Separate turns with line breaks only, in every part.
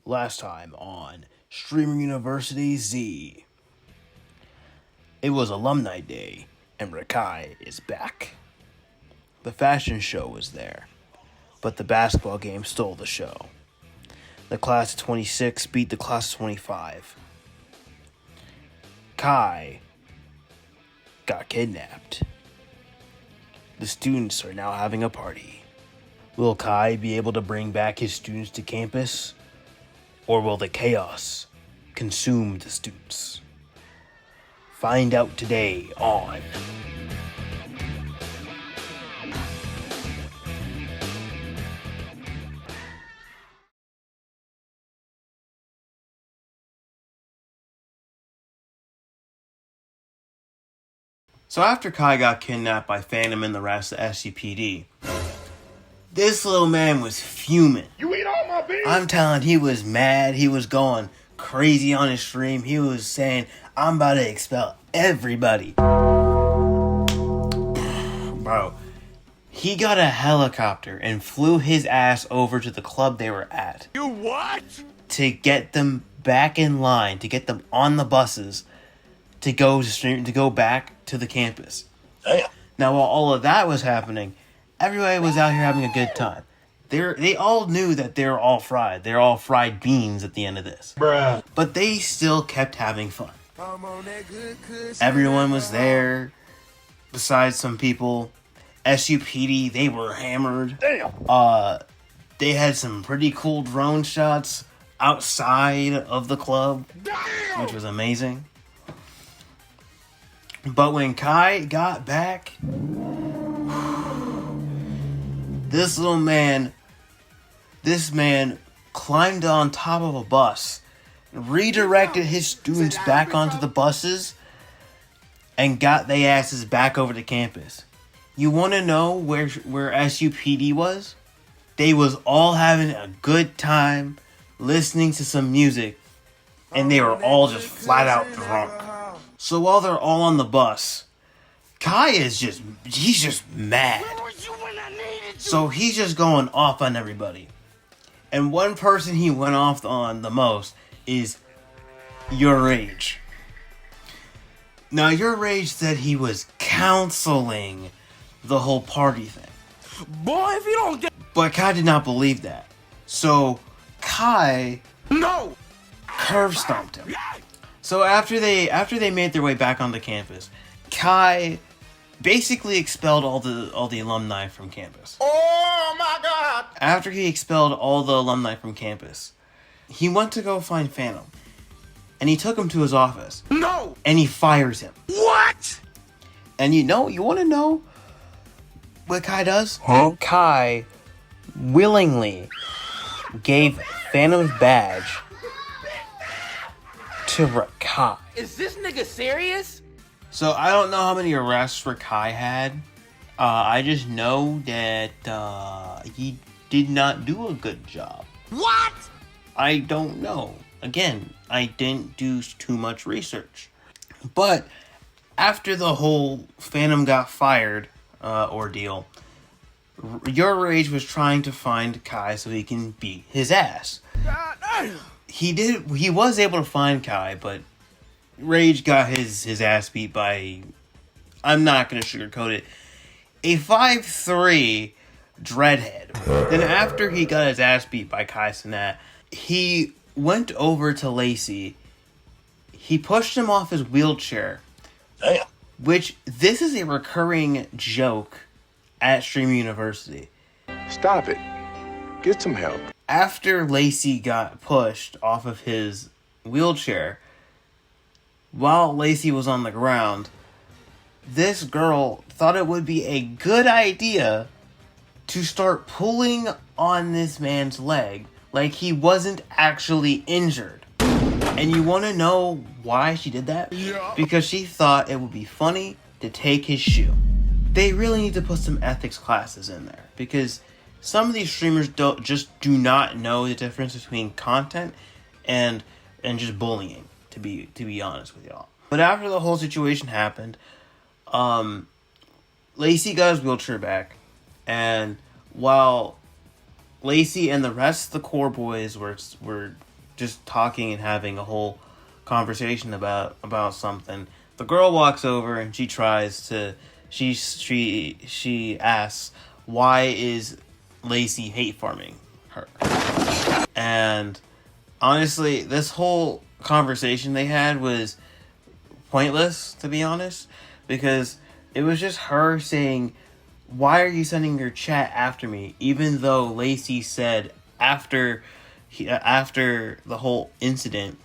last time on Streamer University Z. It was Alumni Day, and Rakai is back. The fashion show was there, but the basketball game stole the show. The class of 26 beat the class of 25. Kai got kidnapped. The students are now having a party. Will Kai be able to bring back his students to campus? Or will the chaos consume the students? Find out today on... So after Kai got kidnapped by Phantom and the rest of SCPD, this little man was fuming.
You eat all my beans?
I'm telling, he was mad. He was going crazy on his stream. He was saying, I'm about to expel everybody. Bro, he got a helicopter and flew his ass over to the club they were at.
You what?
To get them back in line, to get them on the buses, to go back to the campus.
Damn.
Now, while all of that was happening, everybody was out here having a good time. They all knew that they were all fried. They're all fried beans at the end of this.
Bruh.
But they still kept having fun. Everyone was there. Besides some people. SUPD, they were hammered.
Damn.
They had some pretty cool drone shots outside of the club.
Damn.
Which was amazing. But when Kai got back, this man climbed on top of a bus, redirected his students back onto the buses, and got their asses back over to campus. You want to know where SUPD was? They was all having a good time, listening to some music, and they were all just flat out drunk. So while they're all on the bus, Kai he's just mad. So he's just going off on everybody. And one person he went off on the most is Your Rage. Now, Your Rage said he was counseling the whole party thing.
Boy, if you don't get...
But Kai did not believe that. So Kai...
No!
Curve stomped him. So after they made their way back onto campus, Kai basically expelled all the alumni from campus.
Oh my god!
After he expelled all the alumni from campus, he went to go find Phantom. And he took him to his office.
No!
And he fires him.
What?
And you want to know what Kai does?
Huh?
Kai willingly gave Phantom's badge to Rakai.
Is this nigga serious?
So I don't know how many arrests Rakai had. I just know that he did not do a good job.
What?
I don't know. Again, I didn't do too much research. But after the whole Phantom got fired ordeal, Your Rage was trying to find Kai so he can beat his ass.
God damn.
He was able to find Kai, but Rage got his ass beat by, I'm not going to sugarcoat it, a 5'3" Dreadhead. Then after he got his ass beat by Kai Cenat, he went over to Lacey. He pushed him off his wheelchair.
Damn.
Which, this is a recurring joke at Streamer University.
Stop it. Get some help.
After Lacey got pushed off of his wheelchair, while Lacey was on the ground, this girl thought it would be a good idea to start pulling on this man's leg like he wasn't actually injured. And you want to know why she did that?
Yeah.
Because she thought it would be funny to take his shoe. They really need to put some ethics classes in there, because some of these streamers do not know the difference between content and just bullying, to be honest with y'all. But after the whole situation happened, Lacey got his wheelchair back, and while Lacey and the rest of the core boys were just talking and having a whole conversation about something. The girl walks over and she tries to she asks, why is Lacey hate farming her? And honestly, this whole conversation they had was pointless, to be honest, because it was just her saying, why are you sending your chat after me? Even though Lacey said after the whole incident,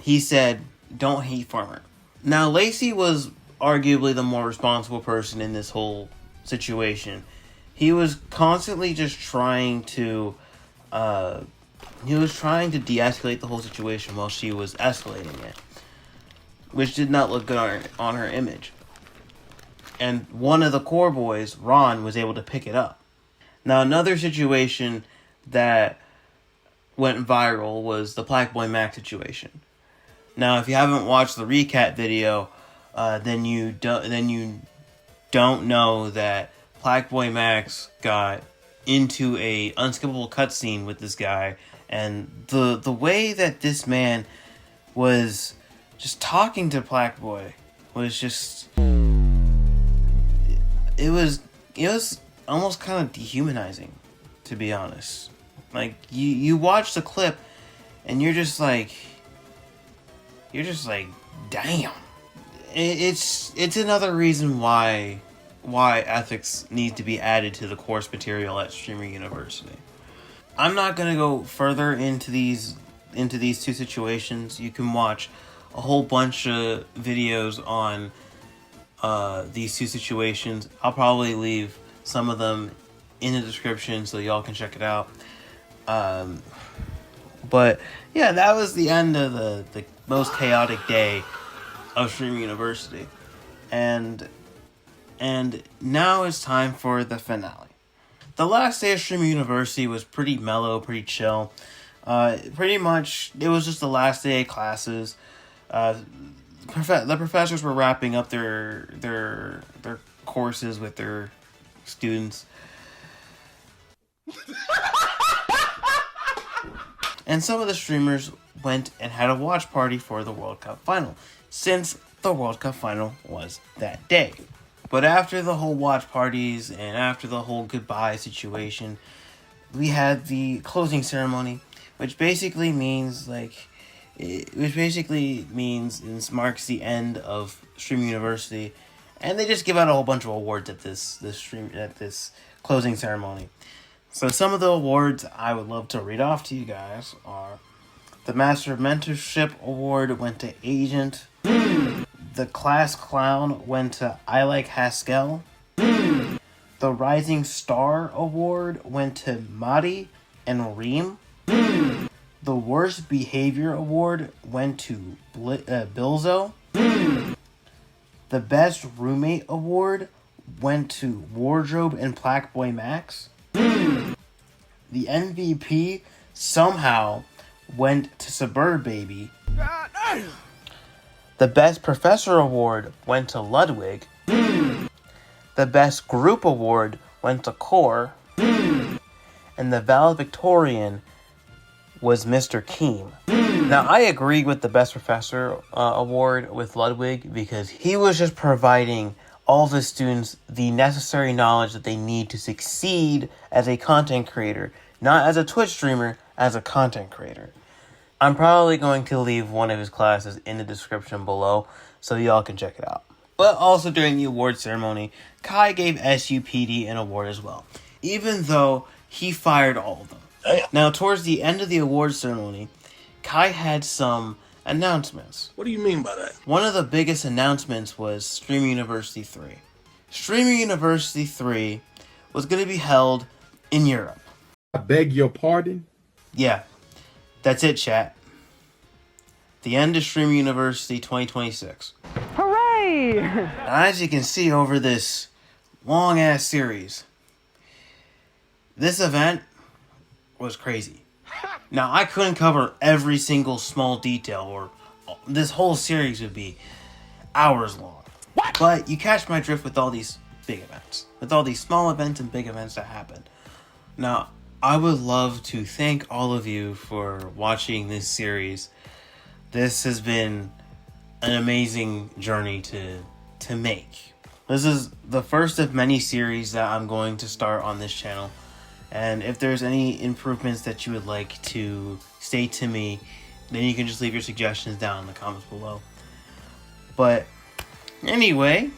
he said, don't hate farmer. Now, Lacey was arguably the more responsible person in this whole situation. He was constantly just trying to de-escalate the whole situation while she was escalating it, which did not look good on her image. And one of the core boys, Ron, was able to pick it up. Now, another situation that went viral was the Black Boy Mac situation. Now, if you haven't watched the recap video, then you don't know that Black Boy Max got into a unskippable cutscene with this guy, and the way that this man was just talking to Black Boy was just it was almost kind of dehumanizing, to be honest. Like, you watch the clip and you're just like damn. It's another reason why ethics need to be added to the course material at Streamer University. I'm not gonna go further into these two situations. You can watch a whole bunch of videos on these two situations. I'll probably leave some of them in the description so y'all can check it out. But yeah, that was the end of the most chaotic day of Streamer University, and now it's time for the finale. The last day of Streamer University was pretty mellow, pretty chill. Pretty much, it was just the last day of classes. The professors were wrapping up their courses with their students. And some of the streamers went and had a watch party for the World Cup final, since the World Cup final was that day. But after the whole watch parties and after the whole goodbye situation, we had the closing ceremony, which basically means and marks the end of Stream University, and they just give out a whole bunch of awards at this closing ceremony. So some of the awards I would love to read off to you guys are: the Master of Mentorship Award went to Agent. The Class Clown went to I Like Haskell. The Rising Star Award went to Madi and Reem. The Worst Behavior Award went to Bilzo. The Best Roommate Award went to Wardrobe and Black Boy Max. The MVP somehow went to Suburb Baby. The Best Professor Award went to Ludwig. The Best Group Award went to Core. And the Valedictorian was Mr. Keem. Now, I agree with the Best Professor Award with Ludwig, because he was just providing all the students the necessary knowledge that they need to succeed as a content creator, not as a Twitch streamer, as a content creator. I'm probably going to leave one of his classes in the description below so y'all can check it out. But also during the award ceremony, Kai gave SUPD an award as well, even though he fired all of them.
Damn.
Now, towards the end of the award ceremony, Kai had some announcements.
What do you mean by that?
One of the biggest announcements was Streamer University 3. Streamer University 3 was going to be held in Europe.
I beg your pardon?
Yeah, that's it, chat. The end of Streamer University 2026.
Hooray!
As you can see over this long-ass series, this event was crazy. Now, I couldn't cover every single small detail, or this whole series would be hours long. What? But you catch my drift with all these big events. With all these small events and big events that happen. Now, I would love to thank all of you for watching this series. This has been an amazing journey to make. This is the first of many series that I'm going to start on this channel. And if there's any improvements that you would like to state to me, then you can just leave your suggestions down in the comments below. But anyway,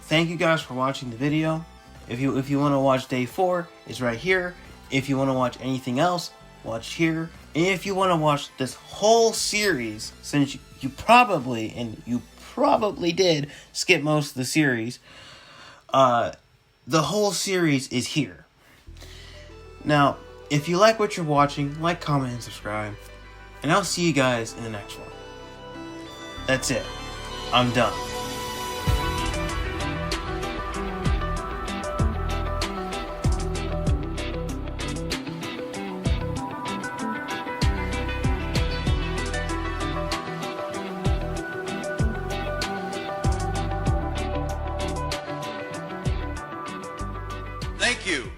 thank you guys for watching the video. If you want to watch day 4, it's right here. If you want to watch anything else, watch here. And if you want to watch this whole series, since you probably did skip most of the series, the whole series is here. Now, if you like what you're watching, like, comment, and subscribe. And I'll see you guys in the next one. That's it. I'm done.
Thank you.